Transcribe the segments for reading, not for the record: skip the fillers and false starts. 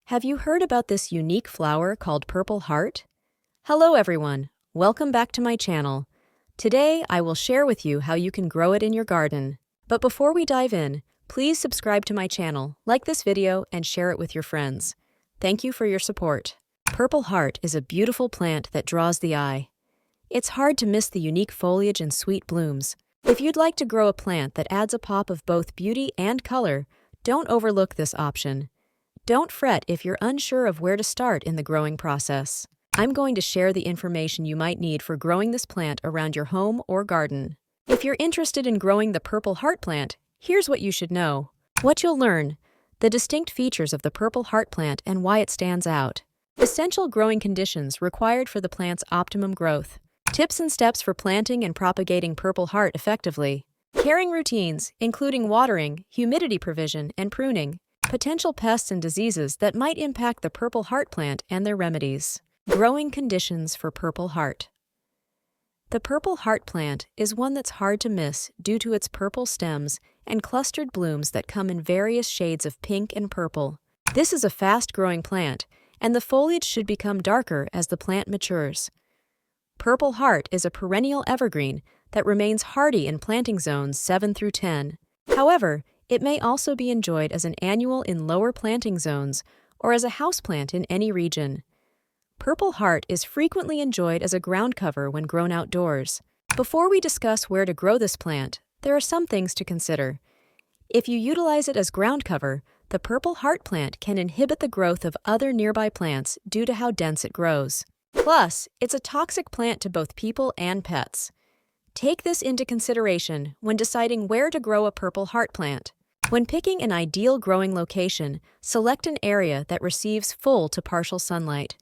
Have you heard about this unique flower called purple heart? Hello everyone, welcome back to my channel. Today I will share with you how you can grow it in your garden. But before we dive in, please subscribe to my channel, like this video, and share it with your friends. Thank you for your support. Purple heart is a beautiful plant that draws the eye. It's hard to miss the unique foliage and sweet blooms. If you'd like to grow a plant that adds a pop of both beauty and color, don't overlook this option. Don't fret if you're unsure of where to start in the growing process. I'm going to share the information you might need for growing this plant around your home or garden. If you're interested in growing the purple heart plant, here's what you should know. What you'll learn: the distinct features of the purple heart plant and why it stands out. Essential growing conditions required for the plant's optimum growth. Tips and steps for planting and propagating purple heart effectively. Caring routines, including watering, humidity provision, and pruning. Potential pests and diseases that might impact the purple heart plant and their remedies. Growing conditions for purple heart. The purple heart plant is one that's hard to miss due to its purple stems and clustered blooms that come in various shades of pink and purple. This is a fast-growing plant, and the foliage should become darker as the plant matures. Purple heart is a perennial evergreen that remains hardy in planting zones 7 through 10. However, it may also be enjoyed as an annual in lower planting zones or as a houseplant in any region. Purple heart is frequently enjoyed as a ground cover when grown outdoors. Before we discuss where to grow this plant, there are some things to consider. If you utilize it as ground cover, the purple heart plant can inhibit the growth of other nearby plants due to how dense it grows. Plus, it's a toxic plant to both people and pets. Take this into consideration when deciding where to grow a purple heart plant. When picking an ideal growing location, select an area that receives full to partial sunlight.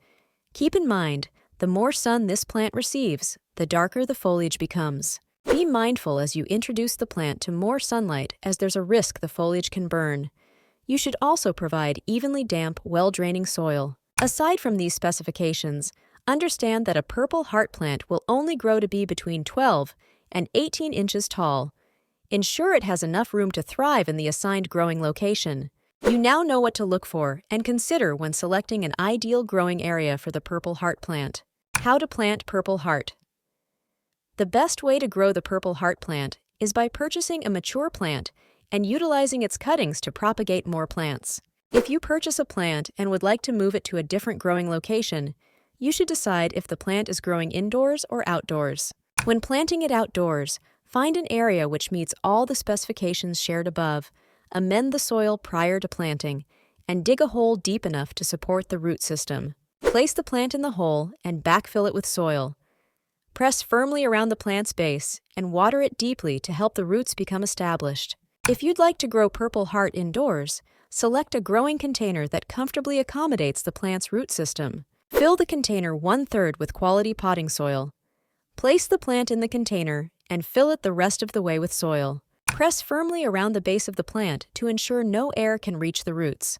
Keep in mind, the more sun this plant receives, the darker the foliage becomes. Be mindful as you introduce the plant to more sunlight, as there's a risk the foliage can burn. You should also provide evenly damp, well-draining soil. Aside from these specifications, understand that a purple heart plant will only grow to be between 12 and 18 inches tall. Ensure it has enough room to thrive in the assigned growing location. You now know what to look for and consider when selecting an ideal growing area for the purple heart plant. How to plant purple heart. The best way to grow the purple heart plant is by purchasing a mature plant and utilizing its cuttings to propagate more plants. If you purchase a plant and would like to move it to a different growing location, you should decide if the plant is growing indoors or outdoors. When planting it outdoors, find an area which meets all the specifications shared above, amend the soil prior to planting, and dig a hole deep enough to support the root system. Place the plant in the hole and backfill it with soil. Press firmly around the plant's base and water it deeply to help the roots become established. If you'd like to grow purple heart indoors, select a growing container that comfortably accommodates the plant's root system. Fill the container 1/3 with quality potting soil. Place the plant in the container and fill it the rest of the way with soil. Press firmly around the base of the plant to ensure no air can reach the roots.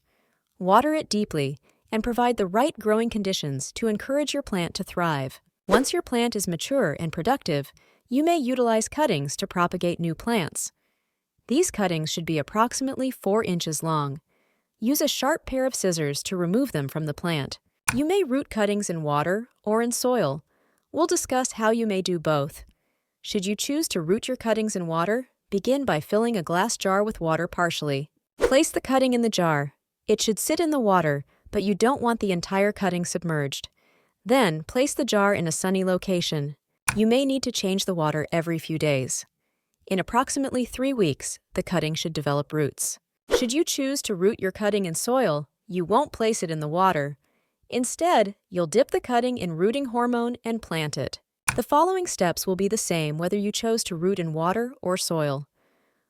Water it deeply and provide the right growing conditions to encourage your plant to thrive. Once your plant is mature and productive, you may utilize cuttings to propagate new plants. These cuttings should be approximately 4 inches long. Use a sharp pair of scissors to remove them from the plant. You may root cuttings in water or in soil. We'll discuss how you may do both. Should you choose to root your cuttings in water, begin by filling a glass jar with water partially. Place the cutting in the jar. It should sit in the water, but you don't want the entire cutting submerged. Then, place the jar in a sunny location. You may need to change the water every few days. In approximately 3 weeks, the cutting should develop roots. Should you choose to root your cutting in soil, you won't place it in the water. Instead, you'll dip the cutting in rooting hormone and plant it. The following steps will be the same whether you chose to root in water or soil.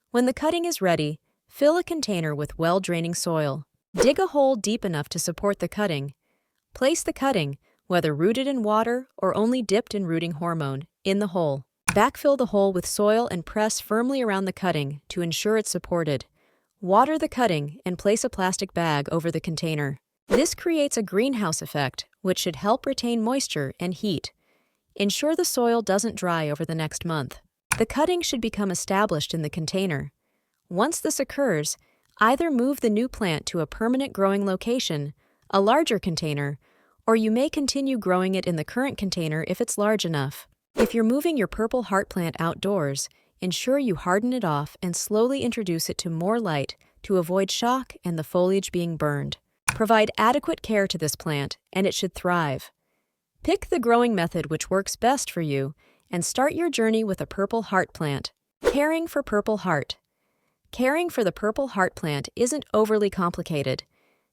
When the cutting is ready, fill a container with well-draining soil. Dig a hole deep enough to support the cutting. Place the cutting, whether rooted in water or only dipped in rooting hormone, in the hole. Backfill the hole with soil and press firmly around the cutting to ensure it's supported. Water the cutting and place a plastic bag over the container. This creates a greenhouse effect, which should help retain moisture and heat. Ensure the soil doesn't dry over the next month. The cutting should become established in the container. Once this occurs, either move the new plant to a permanent growing location, a larger container, or you may continue growing it in the current container if it's large enough. If you're moving your purple heart plant outdoors, ensure you harden it off and slowly introduce it to more light to avoid shock and the foliage being burned. Provide adequate care to this plant, and it should thrive. Pick the growing method which works best for you, and start your journey with a purple heart plant. Caring for purple heart. Caring for the purple heart plant isn't overly complicated.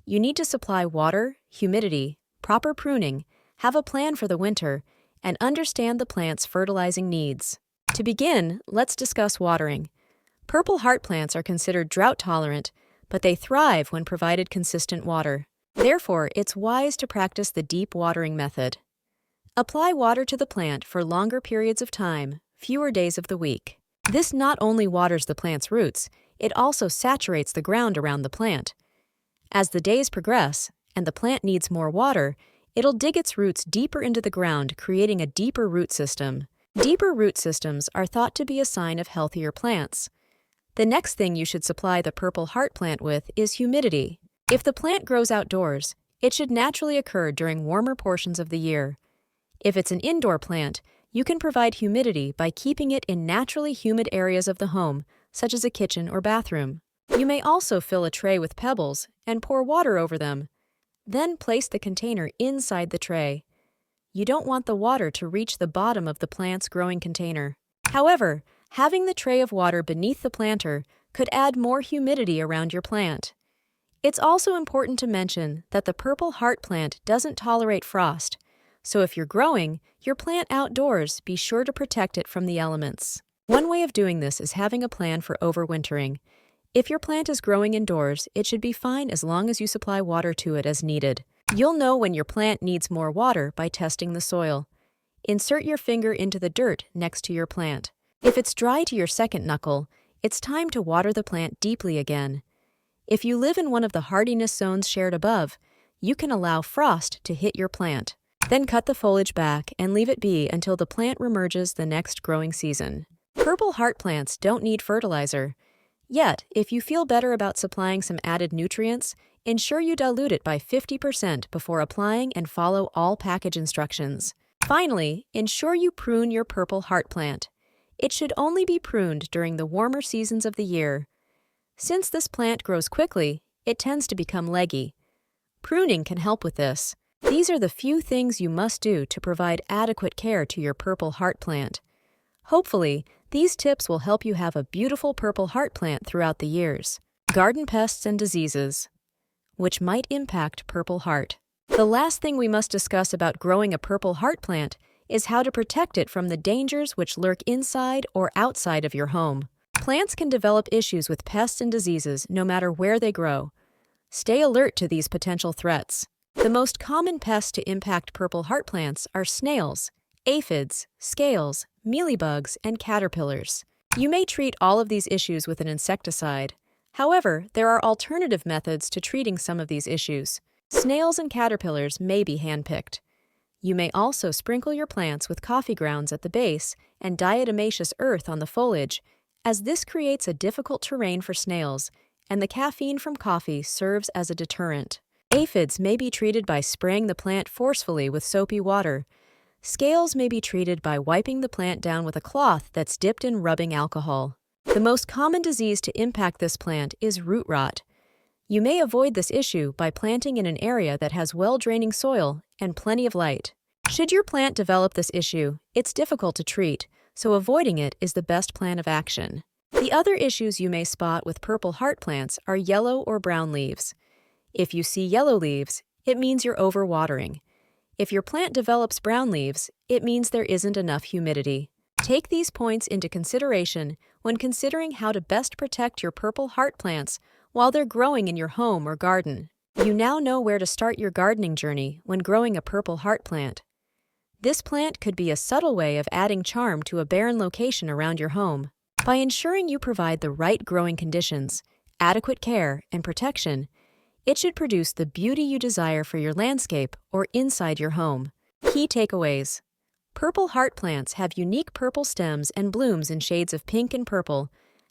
You need to supply water, humidity, proper pruning, have a plan for the winter, and understand the plant's fertilizing needs. To begin, let's discuss watering. Purple heart plants are considered drought-tolerant, but they thrive when provided consistent water. Therefore, it's wise to practice the deep watering method. Apply water to the plant for longer periods of time, fewer days of the week. This not only waters the plant's roots, it also saturates the ground around the plant. As the days progress, and the plant needs more water, it'll dig its roots deeper into the ground, creating a deeper root system. Deeper root systems are thought to be a sign of healthier plants. The next thing you should supply the purple heart plant with is humidity. If the plant grows outdoors, it should naturally occur during warmer portions of the year. If it's an indoor plant, you can provide humidity by keeping it in naturally humid areas of the home, such as a kitchen or bathroom. You may also fill a tray with pebbles and pour water over them. Then place the container inside the tray. You don't want the water to reach the bottom of the plant's growing container. However, having the tray of water beneath the planter could add more humidity around your plant. It's also important to mention that the purple heart plant doesn't tolerate frost, so if you're growing your plant outdoors, be sure to protect it from the elements. One way of doing this is having a plan for overwintering. If your plant is growing indoors, it should be fine as long as you supply water to it as needed. You'll know when your plant needs more water by testing the soil. Insert your finger into the dirt next to your plant. If it's dry to your second knuckle, it's time to water the plant deeply again. If you live in one of the hardiness zones shared above, you can allow frost to hit your plant. Then cut the foliage back and leave it be until the plant reemerges the next growing season. Purple heart plants don't need fertilizer. Yet, if you feel better about supplying some added nutrients, ensure you dilute it by 50% before applying and follow all package instructions. Finally, ensure you prune your purple heart plant. It should only be pruned during the warmer seasons of the year. Since this plant grows quickly, it tends to become leggy. Pruning can help with this. These are the few things you must do to provide adequate care to your purple heart plant. Hopefully, these tips will help you have a beautiful purple heart plant throughout the years. Garden pests and diseases, which might impact purple heart. The last thing we must discuss about growing a purple heart plant is how to protect it from the dangers which lurk inside or outside of your home. Plants can develop issues with pests and diseases no matter where they grow. Stay alert to these potential threats. The most common pests to impact purple heart plants are snails, aphids, scales, mealybugs, and caterpillars. You may treat all of these issues with an insecticide. However, there are alternative methods to treating some of these issues. Snails and caterpillars may be handpicked. You may also sprinkle your plants with coffee grounds at the base and diatomaceous earth on the foliage, as this creates a difficult terrain for snails, and the caffeine from coffee serves as a deterrent. Aphids may be treated by spraying the plant forcefully with soapy water. Scales may be treated by wiping the plant down with a cloth that's dipped in rubbing alcohol. The most common disease to impact this plant is root rot. You may avoid this issue by planting in an area that has well-draining soil and plenty of light. Should your plant develop this issue, it's difficult to treat, so avoiding it is the best plan of action. The other issues you may spot with purple heart plants are yellow or brown leaves. If you see yellow leaves, it means you're overwatering. If your plant develops brown leaves, it means there isn't enough humidity. Take these points into consideration when considering how to best protect your purple heart plants while they're growing in your home or garden. You now know where to start your gardening journey when growing a purple heart plant. This plant could be a subtle way of adding charm to a barren location around your home. By ensuring you provide the right growing conditions, adequate care, and protection, it should produce the beauty you desire for your landscape or inside your home. Key takeaways. Purple heart plants have unique purple stems and blooms in shades of pink and purple,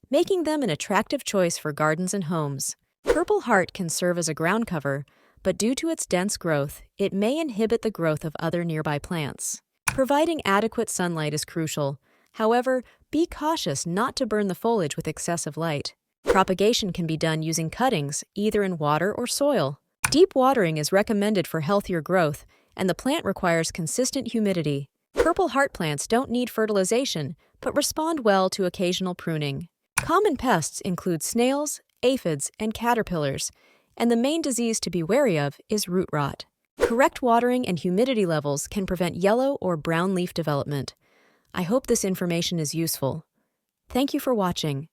making them an attractive choice for gardens and homes. Purple heart can serve as a ground cover, but due to its dense growth, it may inhibit the growth of other nearby plants. Providing adequate sunlight is crucial. However, be cautious not to burn the foliage with excessive light. Propagation can be done using cuttings, either in water or soil. Deep watering is recommended for healthier growth, and the plant requires consistent humidity. Purple heart plants don't need fertilization, but respond well to occasional pruning. Common pests include snails, aphids, and caterpillars, and the main disease to be wary of is root rot. Correct watering and humidity levels can prevent yellow or brown leaf development. I hope this information is useful. Thank you for watching.